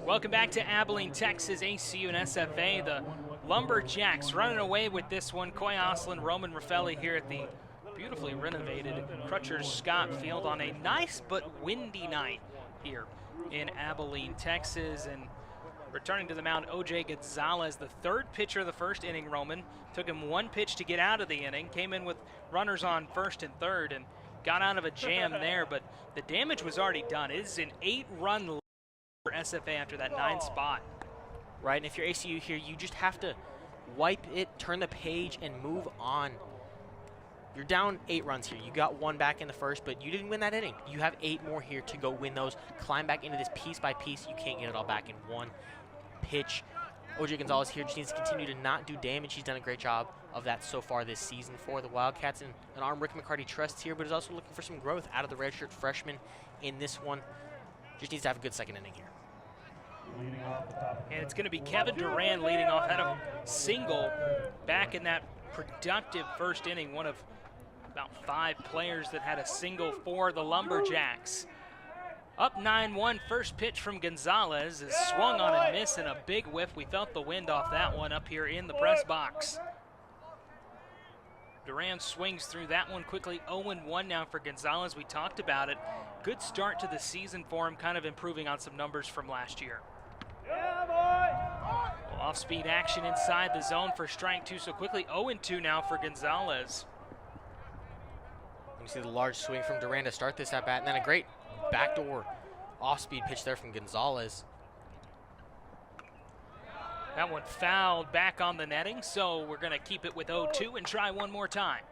Welcome back to Abilene, Texas, ACU and SFA. The Lumberjacks running away with this one. Kauy Ostlien, Roman Raffaeli here at the beautifully renovated Crutcher-Scott Field on a nice but windy night here in Abilene, Texas. And returning to the mound, O.J. Gonzalez, the third pitcher of the first inning, Roman. Took him one pitch to get out of the inning, came in with runners on first and third, and got out of a jam there, but the damage was already done. It is an 8-run lead for SFA after that 9 spot. Right, and if you're ACU here, you just have to wipe it, turn the page, and move on. You're down 8 runs here. You got 1 back in the first, but you didn't win that inning. You have 8 more here to go win those. Climb back into this piece by piece. You can't get it all back in one pitch. O.J. Gonzalez here just needs to continue to not do damage. He's done a great job of that so far this season for the Wildcats. And an arm Rick McCarty trusts here, but is also looking for some growth out of the redshirt freshman in this one. Just needs to have a good second inning here. And it's going to be Kevin Duran leading off. Had a single back in that productive first inning. One of about 5 players that had a single for the Lumberjacks. Up 9-1, first pitch from Gonzalez is swung on and missed, and a big whiff. We felt the wind off that one up here in the press box. Duran swings through that one quickly. 0-1 now for Gonzalez. We talked about it. Good start to the season for him, kind of improving on some numbers from last year. Well, off-speed action inside the zone for strike 2, so quickly 0-2 now for Gonzalez. You see the large swing from Duran to start this at-bat, and then a great backdoor off-speed pitch there from Gonzalez. That one fouled back on the netting, so we're going to keep it with 0-2 and try one more time.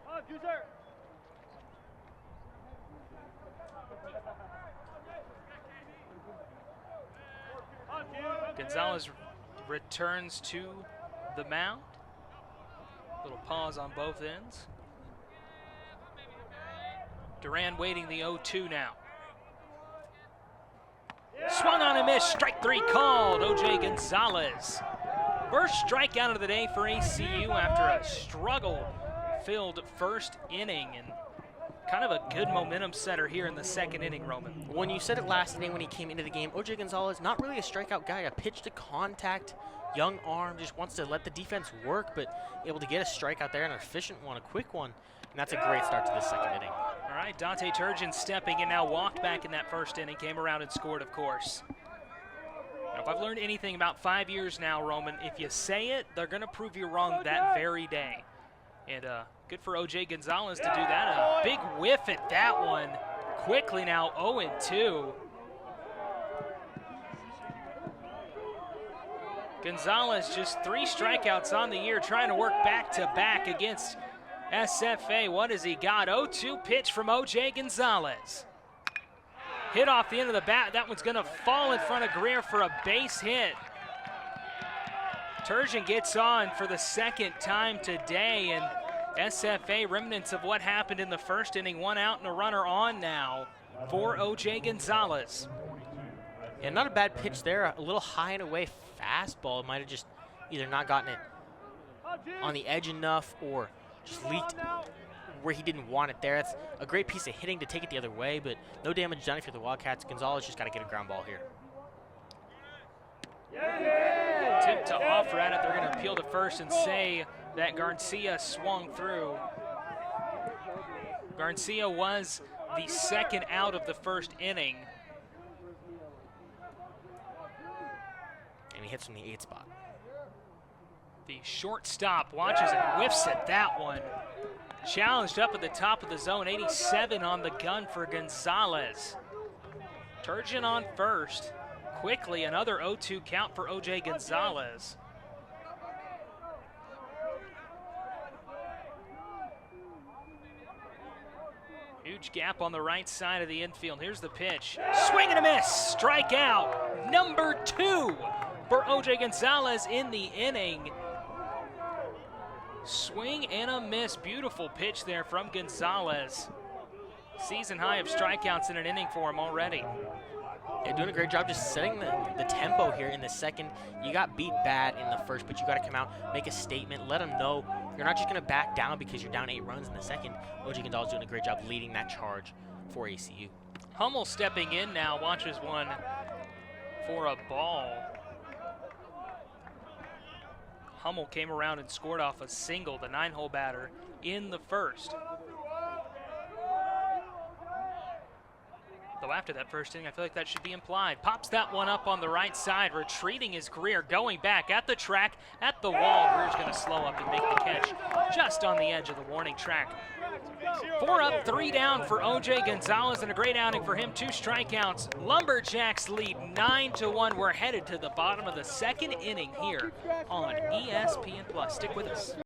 Gonzalez returns to the mound. Little pause on both ends. Duran waiting the 0-2 now. Swung on and missed, strike 3 called, O.J. Gonzalez. First strikeout of the day for ACU after a struggle-filled first inning, and kind of a good momentum setter here in the second inning, Roman. When you said it last inning when he came into the game, O.J. Gonzalez, not really a strikeout guy, a pitch to contact, young arm, just wants to let the defense work, but able to get a strikeout there, an efficient one, a quick one, and that's a great start to the second inning. All right, Dante Turgeon stepping in now, walked back in that first inning, came around and scored, of course. Now, if I've learned anything about 5 years now, Roman, if you say it, they're going to prove you wrong that very day. And good for O.J. Gonzalez to do that. A big whiff at that one. Quickly now, 0-2. Gonzalez just 3 strikeouts on the year, trying to work back-to-back against SFA. What has he got? 0-2 pitch from O.J. Gonzalez. Hit off the end of the bat. That one's going to fall in front of Greer for a base hit. Turgeon gets on for the second time today, and SFA, remnants of what happened in the first inning, 1 out and a runner on now for O.J. Gonzalez. And not a bad pitch there, a little high and away fastball. Might have just either not gotten it on the edge enough or just leaked where he didn't want it there. That's a great piece of hitting to take it the other way, but no damage done if you're the Wildcats. Gonzalez just got to get a ground ball here. Attempt to offer at it. They're going to appeal to first and say that Garcia swung through. Garcia was the second out of the first inning. And he hits from the 8th spot. The shortstop watches and whiffs at that one. Challenged up at the top of the zone, 87 on the gun for Gonzalez. Turgeon on first. Quickly, another 0-2 count for O.J. Gonzalez. Huge gap on the right side of the infield. Here's the pitch. Swing and a miss. Strikeout number 2 for O.J. Gonzalez in the inning. Swing and a miss. Beautiful pitch there from Gonzalez. Season high of strikeouts in an inning for him already. Yeah, doing a great job just setting the tempo here in the second. You got beat bad in the first, but you got to come out, make a statement, let them know you're not just going to back down because you're down 8 runs in the second. O.J. Gonzalez doing a great job leading that charge for ACU. Hummel stepping in now, watches one for a ball. Hummel came around and scored off a single, the 9-hole batter, in the first. Though after that first inning, I feel like that should be implied. Pops that one up on the right side, retreating is Greer, going back at the track, at the wall. Greer's going to slow up and make the catch just on the edge of the warning track. 4 up, 3 down for OJ Gonzalez, and a great outing for him. 2 strikeouts. Lumberjacks lead 9-1. We're headed to the bottom of the second inning here on ESPN+. Stick with us.